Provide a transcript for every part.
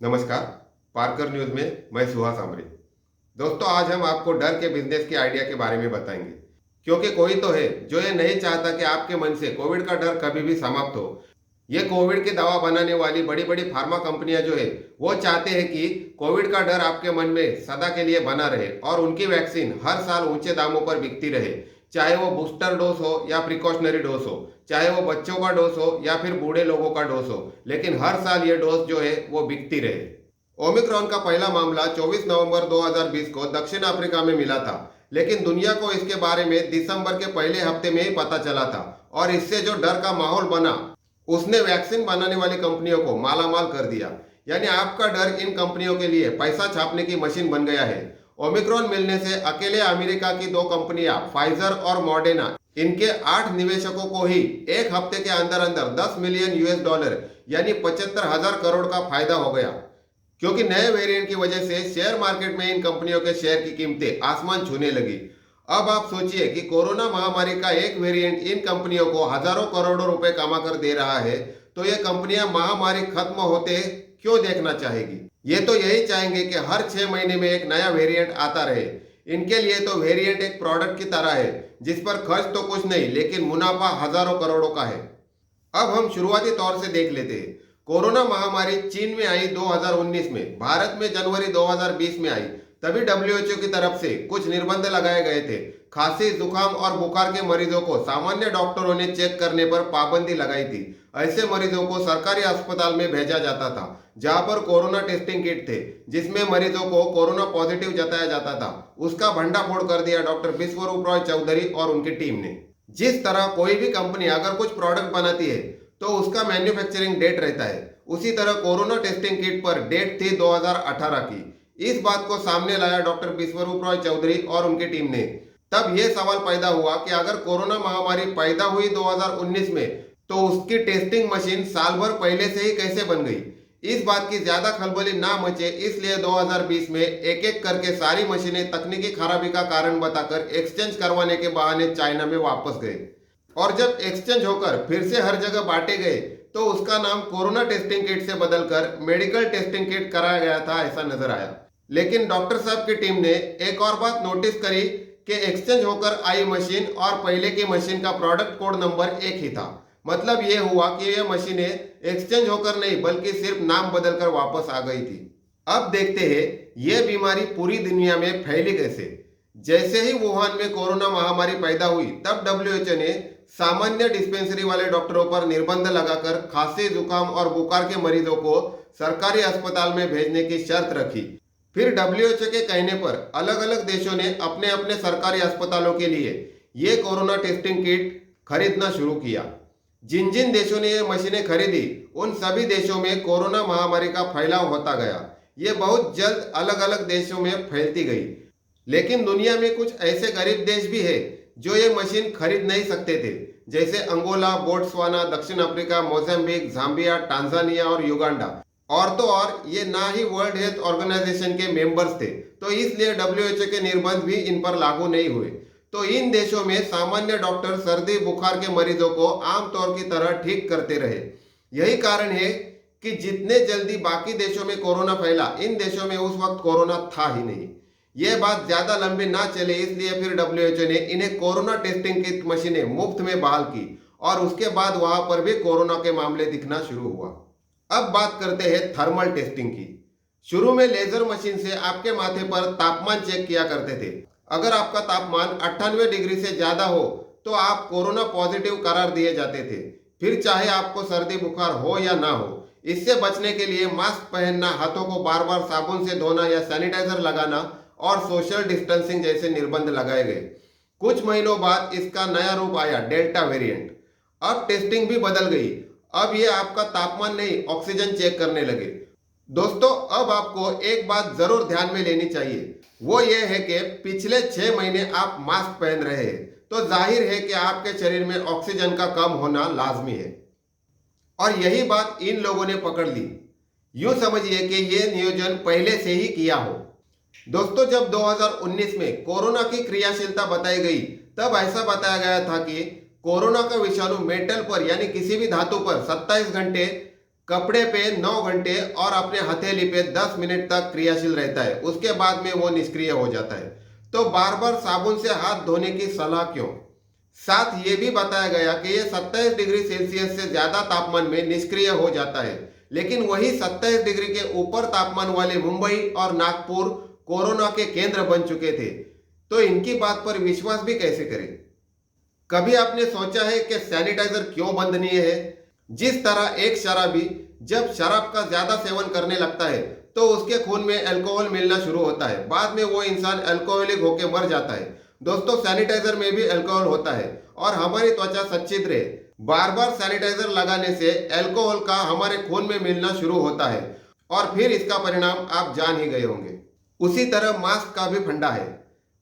नमस्कार। Parker news में मैं सुहास आमरे। दोस्तों, आज हम आपको डर के बिजनेस के आइडिया के बारे में बताएंगे, क्योंकि कोई तो है जो ये नहीं चाहता कि आपके मन से कोविड का डर कभी भी समाप्त हो। ये कोविड की दवा बनाने वाली बड़ी बड़ी फार्मा कंपनियां जो है वो चाहते हैं कि कोविड का डर आपके मन में सदा के लिए बना रहे और उनकी वैक्सीन हर साल ऊंचे दामों पर बिकती रहे। चाहे वो बूस्टर डोज हो या प्रिकॉशनरी डोज हो, चाहे वो बच्चों का डोज हो या फिर बूढ़े लोगों का डोज हो, लेकिन हर साल ये डोज जो है वो बिकती रहे। ओमिक्रॉन का पहला मामला 24 नवंबर 2020 को दक्षिण अफ्रीका में मिला था, लेकिन दुनिया को इसके बारे में दिसंबर के पहले हफ्ते में ही पता चला था और इससे जो डर का माहौल बना उसने वैक्सीन बनाने वाली कंपनियों को मालामाल कर दिया। यानी आपका डर इन कंपनियों के लिए पैसा छापने की मशीन बन गया है। ओमिक्रॉन मिलने से अकेले अमेरिका की दो कंपनियां फाइजर और मॉडर्ना, इनके 8 निवेशकों को ही एक हफ्ते के अंदर अंदर 10 मिलियन यूएस डॉलर यानी 75,000 करोड़ का फायदा हो गया, क्योंकि नए वेरिएंट की वजह से शेयर मार्केट में इन कंपनियों के शेयर की कीमतें आसमान छूने लगी। अब आप सोचिए कि कोरोना महामारी का एक वेरिएंट इन कंपनियों को हजारों करोड़ों रुपए कमा कर दे रहा है, तो ये कंपनियां महामारी खत्म होते क्यों देखना चाहेगी? ये तो यही चाहेंगे कि हर 6 महीने में एक नया वेरिएंट आता रहे। इनके लिए तो वेरिएंट एक प्रोडक्ट की तरह है जिस पर खर्च तो कुछ नहीं, लेकिन मुनाफा हजारों करोड़ों का है। अब हम शुरुआती तौर से देख लेते हैं। कोरोना महामारी चीन में आई 2019 में, भारत में जनवरी 2020 में आई। तभी डब्ल्यूएचओ की तरफ से कुछ निर्बंध लगाए गए थे। खांसी, जुकाम और बुखार के मरीजों को सामान्य डॉक्टरों ने चेक करने पर पाबंदी लगाई थी। ऐसे मरीजों को सरकारी अस्पताल में भेजा जाता था जहां पर कोरोना टेस्टिंग किट थे, जिसमें मरीजों को कोरोना पॉजिटिव जताया जाता था। उसका भंडाफोड़ कर दिया डॉक्टर विश्वरूप रॉय चौधरी और उनकी टीम ने। जिस तरह कोई भी कंपनी अगर कुछ प्रोडक्ट बनाती है तो उसका मैन्युफैक्चरिंग डेट रहता है, उसी तरह कोरोना टेस्टिंग किट पर डेट थी 2018 की। इस बात को सामने लाया डॉक्टर विश्वरूप रॉय चौधरी और उनकी टीम ने। तब यह सवाल पैदा हुआ कि अगर कोरोना महामारी पैदा हुई 2019 में, तो उसकी टेस्टिंग मशीन साल भर पहले से ही कैसे बन गई? इस बात की ज्यादा खलबली ना मचे, इसलिए 2020 में एक एक करके सारी मशीनें तकनीकी खराबी का कारण बताकर एक्सचेंज करवाने के बहाने चाइना में वापस गए। और जब एक्सचेंज होकर फिर से हर जगह बांटे गए तो उसका नाम कोरोना टेस्टिंग किट से बदलकर मेडिकल टेस्टिंग किट कराया गया था, ऐसा नजर आया। लेकिन डॉक्टर साहब की टीम ने एक और बात नोटिस करी कि एक्सचेंज होकर आई मशीन और पहले की मशीन का प्रोडक्ट कोड नंबर एक ही था। मतलब ये हुआ कि ये मशीनें एक्सचेंज होकर नहीं बल्कि सिर्फ नाम बदलकर वापस आ गई थी। अब देखते हैं ये बीमारी पूरी दुनिया में फैली कैसे। जैसे ही वुहान में कोरोना महामारी पैदा हुई, तब डब्ल्यूएचओ ने सामान्य डिस्पेंसरी वाले डॉक्टरों पर निर्बंध लगाकर खांसी, जुकाम और बुखार के मरीजों को सरकारी अस्पताल में भेजने की शर्त रखी। फिर डब्ल्यूएचओ के कहने पर अलग अलग देशों ने अपने अपने सरकारी अस्पतालों के लिए ये कोरोना टेस्टिंग किट खरीदना शुरू किया। जिन जिन देशों ने ये मशीनें खरीदी, उन सभी देशों में कोरोना महामारी का फैलाव होता गया। ये बहुत जल्द अलग अलग देशों में फैलती गई। लेकिन दुनिया में कुछ ऐसे गरीब देश भी है जो ये मशीन खरीद नहीं सकते थे, जैसे अंगोला, बोट्सवाना, दक्षिण अफ्रीका, मोजाम्बिक, जाम्बिया, टांजानिया और युगांडा। और तो और ये ना ही वर्ल्ड हेल्थ ऑर्गेनाइजेशन के मेंबर्स थे, तो इसलिए डब्ल्यूएचओ के निर्बंध भी इन पर लागू नहीं हुए। तो इन देशों में सामान्य डॉक्टर सर्दी बुखार के मरीजों को आमतौर की तरह ठीक करते रहे। यही कारण है कि जितने जल्दी बाकी देशों में कोरोना फैला, इन देशों में उस वक्त कोरोना था ही नहीं। यह बात ज्यादा लंबी ना चले, इसलिए फिर डब्ल्यूएचओ ने इन्हें कोरोना टेस्टिंग की मशीनें मुफ्त में बहाल की और उसके बाद वहां पर भी कोरोना के मामले दिखना शुरू हुआ। अब बात करते हैं थर्मल टेस्टिंग की। शुरू में लेजर मशीन से आपके माथे पर तापमान चेक किया करते थे। अगर आपका तापमान 98 डिग्री से ज्यादा हो तो आप कोरोना पॉजिटिव करार दिए जाते थे, फिर चाहे आपको सर्दी बुखार हो या ना हो। इससे बचने के लिए मास्क पहनना, हाथों को बार बार साबुन से धोना या सैनिटाइजर लगाना और सोशल डिस्टेंसिंग जैसे निर्बंध लगाए गए। कुछ महीनों बाद इसका नया रूप आया, डेल्टा वेरिएंट। अब टेस्टिंग भी बदल गई। अब ये आपका तापमान नहीं, ऑक्सीजन चेक करने लगे। दोस्तों, अब आपको एक बात जरूर ध्यान में लेनी चाहिए, वो ये है कि पिछले 6 महीने आप मास्क पहन रहे हैं, तो जाहिर है कि आपके शरीर में ऑक्सीजन का कम होना लाजमी है। और यही बात इन लोगों ने पकड़ ली। यूं समझिए कि ये नियोजन पहले से ही किया हो। दोस्तों, जब 2019 में कोरोना की क्रियाशीलता बताई गई, तब ऐसा बताया गया था कि कोरोना का विषाणु मेटल पर यानी किसी भी धातु पर 27 घंटे कपड़े पे 9 घंटे और अपने हथेली पे 10 मिनट तक क्रियाशील रहता है, उसके बाद में वो निष्क्रिय हो जाता है। तो बार बार साबुन से हाथ धोने की सलाह क्यों? साथ ये भी बताया गया कि ये 27 डिग्री सेल्सियस से ज्यादा तापमान में निष्क्रिय हो जाता है, लेकिन वही 27 डिग्री के ऊपर तापमान वाले मुंबई और नागपुर कोरोना के केंद्र बन चुके थे। तो इनकी बात पर विश्वास भी कैसे करें? कभी आपने सोचा है कि सैनिटाइजर क्यों बंदनीय है? जिस तरह एक शराबी जब शराब का ज्यादा सेवन करने लगता है तो उसके खून में अल्कोहल मिलना शुरू होता है, बाद में वो इंसान अल्कोहलिक होकर मर जाता है। दोस्तों, सैनिटाइजर में भी अल्कोहल होता है और हमारी त्वचा सच्चिद्र रहे। बार बार सैनिटाइजर लगाने से अल्कोहल का हमारे खून में मिलना शुरू होता है और फिर इसका परिणाम आप जान ही गए होंगे। उसी तरह मास्क का भी फंडा है।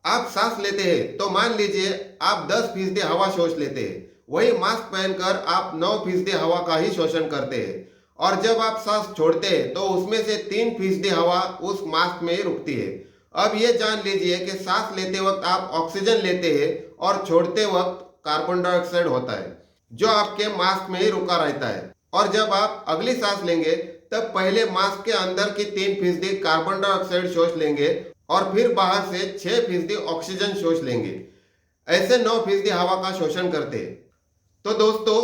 आप सांस लेते हैं तो मान लीजिए आप 10% हवा शोष लेते हैं, वही मास्क पहनकर आप 9% हवा का ही शोषण करते हैं, और जब आप सांस छोड़ते हैं तो उसमें से 3% हवा उस मास्क में ही रुकती है। अब ये जान लीजिए कि सांस लेते वक्त आप ऑक्सीजन लेते हैं और छोड़ते वक्त कार्बन डाइऑक्साइड होता है, जो आपके मास्क में ही रुका रहता है। और जब आप अगली सांस लेंगे तब पहले मास्क के अंदर की 3% कार्बन डाइऑक्साइड शोष लेंगे और फिर बाहर से 6% ऑक्सीजन शोष लेंगे। ऐसे 9% हवा का शोषण करते हैं। तो दोस्तों,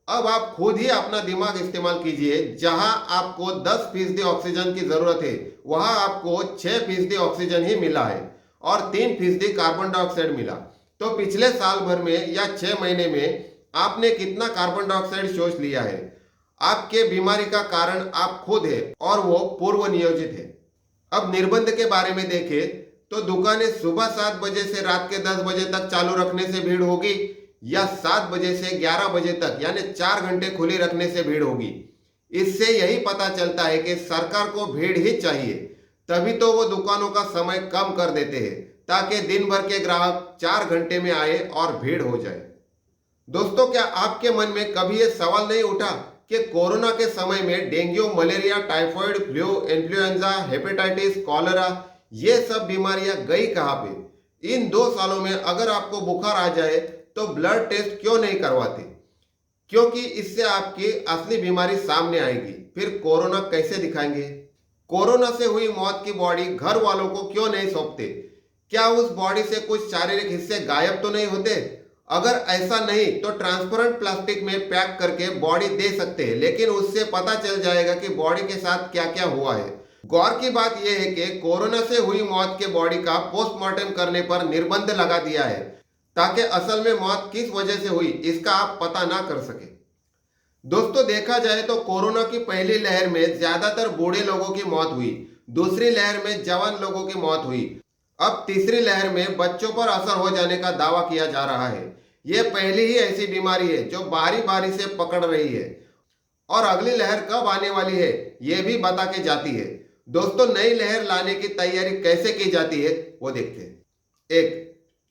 अब आप खुद ही अपना दिमाग इस्तेमाल कीजिए। जहां आपको 10% ऑक्सीजन की जरूरत है, वहां आपको 6% ऑक्सीजन ही मिला है और 3% कार्बन डाइऑक्साइड मिला। तो पिछले साल भर में या 6 महीने में आपने कितना कार्बन डाइऑक्साइड शोष लिया है? आपके बीमारी का कारण आप खुद है और वो पूर्व नियोजित है। अब निर्बंध के बारे में देखें तो दुकानें सुबह 7 बजे से रात के 10 बजे तक चालू रखने से भीड़ होगी या 7 बजे से 11 बजे तक यानी 4 घंटे खुली रखने से भीड़ होगी? इससे यही पता चलता है कि सरकार को भीड़ ही चाहिए, तभी तो वो दुकानों का समय कम कर देते हैं ताकि दिन भर के ग्राहक 4 घंटे में आए और भीड़ हो जाए। दोस्तों, क्या आपके मन में कभी ये सवाल नहीं उठा कि कोरोना के समय में dengue, malaria, typhoid, flu, influenza, hepatitis, cholera, ये सब बीमारियां गई कहां पे? इन 2 सालों में अगर आपको बुखार आ जाए तो ब्लड टेस्ट क्यों नहीं करवाते? क्योंकि इससे आपकी असली बीमारी सामने आएगी। फिर कोरोना कैसे दिखाएंगे? कोरोना से हुई मौत की बॉडी घर वालों को क्यों नहीं सौंपते? क्या उस बॉडी से कुछ शारीरिक हिस्से गायब तो नहीं होते? अगर ऐसा नहीं तो ट्रांसपेरेंट प्लास्टिक में पैक करके बॉडी दे सकते हैं, लेकिन उससे पता चल जाएगा कि बॉडी के साथ क्या क्या हुआ है। गौर की बात यह है कि कोरोना से हुई मौत के बॉडी का पोस्टमार्टम करने पर निर्बंध लगा दिया है ताकि असल में मौत किस वजह से हुई इसका आप पता ना कर सके। दोस्तों, देखा जाए तो कोरोना की पहली लहर में ज्यादातर बूढ़े लोगों की मौत हुई, दूसरी लहर में जवान लोगों की मौत हुई, अब तीसरी लहर में बच्चों पर असर हो जाने का दावा किया जा रहा है। यह पहली ही ऐसी बीमारी है जो बारी बारी से पकड़ रही है और अगली लहर कब आने वाली है यह भी बता के जाती है। दोस्तों, नई लहर लाने की तैयारी कैसे की जाती है वो देखते हैं। 1.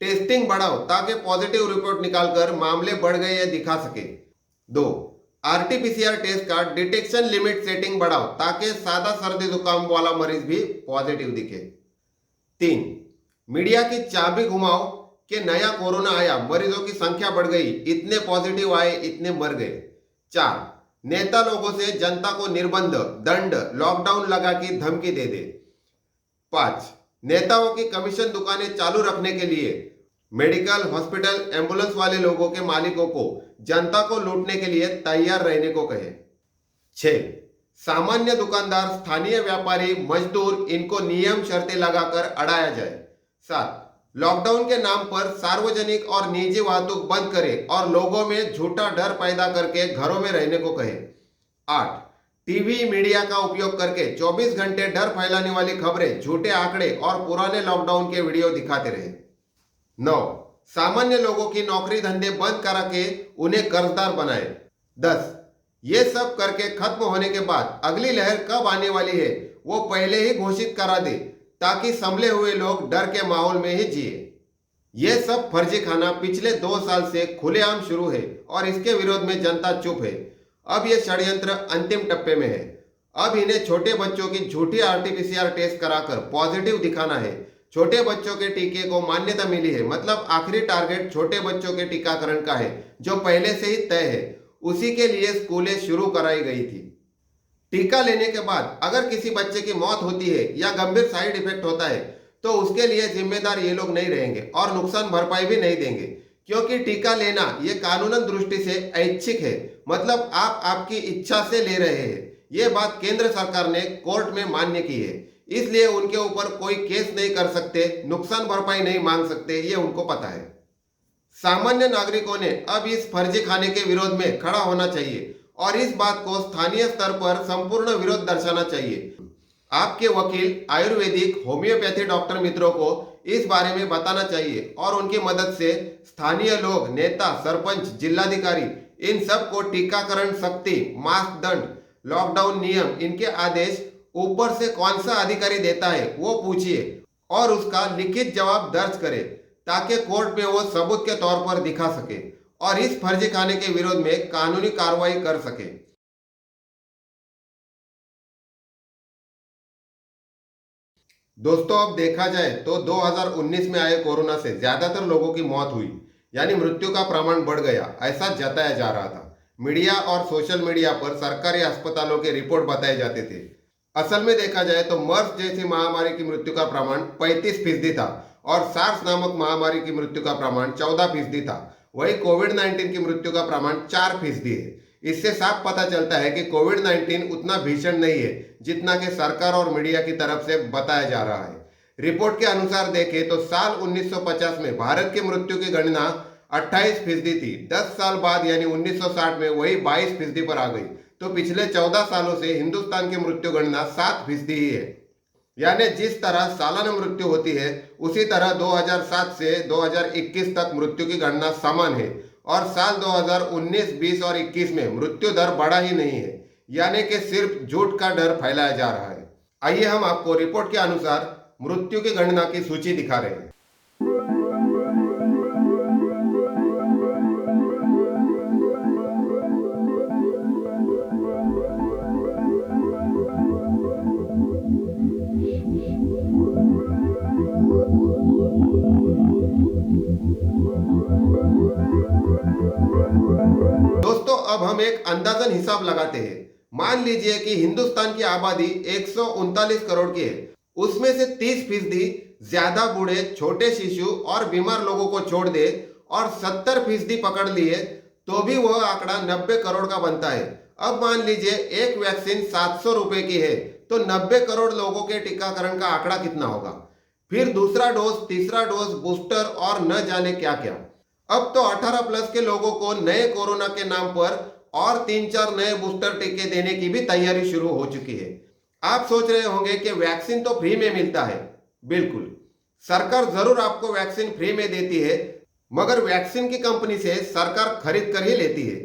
टेस्टिंग बढ़ाओ ताकि पॉजिटिव रिपोर्ट निकालकर मामले बढ़ गए या दिखा सके। 2. आरटीपीसीआर टेस्ट का डिटेक्शन लिमिट सेटिंग बढ़ाओ ताकि सादा सर्दी जुकाम वाला मरीज भी पॉजिटिव दिखे। 3. मीडिया की चाबी घुमाओ कि नया कोरोना आया, मरीजों की संख्या बढ़ गई, इतने पॉजिटिव आए, इतने मर गए। 4. नेता लोगों से जनता को निर्बंध, दंड, लॉकडाउन लगा की धमकी दे दे। 5. नेताओं की कमीशन दुकानें चालू रखने के लिए मेडिकल, हॉस्पिटल, एम्बुलेंस वाले लोगों के मालिकों को जनता को लूटने के लिए तैयार रहने को कहे। 6. सामान्य दुकानदार, स्थानीय व्यापारी, मजदूर, इनको नियम शर्तें लगाकर अड़ाया जाए। 7. लॉकडाउन के नाम पर सार्वजनिक और निजी वाहतुक बंद करें और लोगों में झूठा डर पैदा करके घरों में रहने को कहे। 8. टीवी मीडिया का उपयोग करके 24 घंटे डर फैलाने वाली खबरें, झूठे आंकड़े और पुराने लॉकडाउन के वीडियो दिखाते रहे। 9. सामान्य लोगों की नौकरी धंधे बंद करा के उन्हें कर्जदार बनाए। 10. ये सब करके खत्म होने के बाद अगली लहर कब आने वाली है वो पहले ही घोषित करा दे ताकि संभले हुए लोग डर के माहौल में ही जिए। ये सब फर्जी खाना पिछले 2 साल से खुलेआम शुरू है और इसके विरोध में जनता चुप है। अब ये षड्यंत्र अंतिम टप्पे में है। अब इन्हें छोटे बच्चों की झूठी आरटीपीसीआर टेस्ट कराकर पॉजिटिव दिखाना है। छोटे बच्चों के टीके को मान्यता मिली है, मतलब आखिरी टारगेट छोटे बच्चों के टीकाकरण का है जो पहले से ही तय है। उसी के लिए स्कूलें शुरू कराई गई थी। टीका लेने के बाद अगर किसी बच्चे की मौत होती है या गंभीर साइड इफेक्ट होता है तो उसके लिए जिम्मेदार ये लोग नहीं रहेंगे और नुकसान भरपाई भी नहीं देंगे, क्योंकि टीका लेना ये कानूनन दृष्टि से ऐच्छिक है, मतलब आप आपकी इच्छा से ले रहे हैं। ये बात केंद्र सरकार ने कोर्ट में मान्य की है, इसलिए उनके ऊपर कोई केस नहीं कर सकते, नुकसान भरपाई नहीं मांग सकते, ये उनको पता है। सामान्य नागरिकों ने अब इस फर्जी खाने के विरोध में खड़ा होना चाहिए और इस बात को स्थानीय स्तर पर संपूर्ण विरोध दर्शाना चाहिए। आपके वकील, आयुर्वेदिक, होम्योपैथी डॉक्टर मित्रों को इस बारे में बताना चाहिए और उनकी मदद से स्थानीय लोग, नेता, सरपंच, जिलाधिकारी, इन सब को टीकाकरण शक्ति, मास्क दंड, लॉकडाउन नियम, इनके आदेश ऊपर से कौन सा अधिकारी देता है वो पूछिए और उसका लिखित जवाब दर्ज करें, ताकि कोर्ट में वो सबूत के तौर पर दिखा सके और इस फर्जी खाने के विरोध में कानूनी कार्रवाई कर सके। दोस्तों, अब देखा जाए तो 2019 में आए कोरोना से ज्यादातर लोगों की मौत हुई, यानी मृत्यु का प्रमाण बढ़ गया, ऐसा जताया जा रहा था। मीडिया और सोशल मीडिया पर सरकारी अस्पतालों के रिपोर्ट बताए जाते थे। असल में देखा जाए तो मर्स जैसी महामारी की मृत्यु का प्रमाण 35% था और सार्स नामक महामारी की मृत्यु का प्रमाण 14% था। वही कोविड-19 की मृत्यु का प्रमाण 4% है। इससे साफ पता चलता है कि कोविड-19 उतना भीषण नहीं है जितना कि सरकार और मीडिया की तरफ से बताया जा रहा है। रिपोर्ट के अनुसार देखें तो साल 1950 में भारत की मृत्यु की गणना 28% थी। 10 साल बाद यानी 1960 में वही 22% पर आ गई। तो पिछले 14 सालों से हिंदुस्तान की मृत्यु गणना 7% ही है। यानी जिस तरह सालाना मृत्यु होती है उसी तरह 2007 से 2021 तक मृत्यु की गणना समान है और साल 2019, 20 और 21 में मृत्यु दर बढ़ा ही नहीं है, यानी कि सिर्फ झूठ का डर फैलाया जा रहा है। आइए हम आपको रिपोर्ट के अनुसार मृत्यु की गणना की सूची दिखा रहे हैं। दोस्तों, अब हम एक अंदाजन हिसाब लगाते हैं। मान लीजिए कि हिंदुस्तान की आबादी 139 करोड़ की है, उसमें से 30% ज्यादा बूढ़े, छोटे शिशु और बीमार लोगों को छोड़ दे और 70% पकड़ लिए तो भी वह आंकड़ा 90 करोड़ का बनता है। अब मान लीजिए एक वैक्सीन 700 रुपए की है तो 90 करोड़ लोगों के टीकाकरण का आंकड़ा कितना होगा? फिर दूसरा डोज, तीसरा डोज, बूस्टर और न जाने क्या क्या। अब तो 18+ के लोगों को नए कोरोना के नाम पर और 3-4 नए बूस्टर टीके देने की भी तैयारी शुरू हो चुकी है। आप सोच रहे होंगे कि वैक्सीन तो फ्री में मिलता है। बिल्कुल, सरकार जरूर आपको वैक्सीन फ्री में देती है, मगर वैक्सीन की कंपनी से सरकार खरीद कर ही लेती है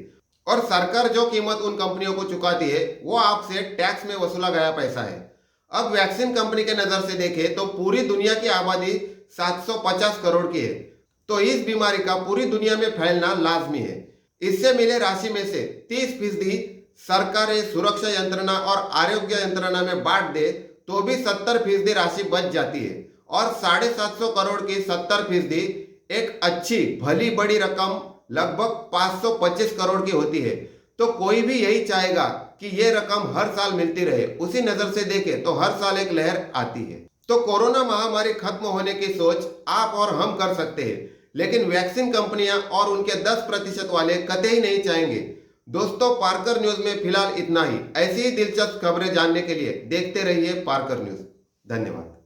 और सरकार जो कीमत उन कंपनियों को चुकाती है वो आपसे टैक्स में वसूला गया पैसा है। अब वैक्सीन कंपनी के नजर से देखें तो पूरी दुनिया की आबादी 750 करोड़ की है, तो इस बीमारी का पूरी दुनिया में फैलना लाजमी है। इससे मिले राशि में से 30% सरकारें सुरक्षा यंत्रणा और आरोग्य यंत्रणा में बांट दे तो भी 70% राशि बच जाती है और 750 करोड़ की 70% एक अच्छी भली बड़ी रकम लगभग 525 करोड़ की होती है। तो कोई भी यही चाहेगा कि ये रकम हर साल मिलती रहे। उसी नजर से देखें तो हर साल एक लहर आती है। तो कोरोना महामारी खत्म होने की सोच आप और हम कर सकते हैं, लेकिन वैक्सीन कंपनियां और उनके 10% वाले कतई नहीं चाहेंगे। दोस्तों, पारकर न्यूज में फिलहाल इतना ही। ऐसी ही दिलचस्प खबरें जानने के लिए देखते रहिए पारकर न्यूज। धन्यवाद।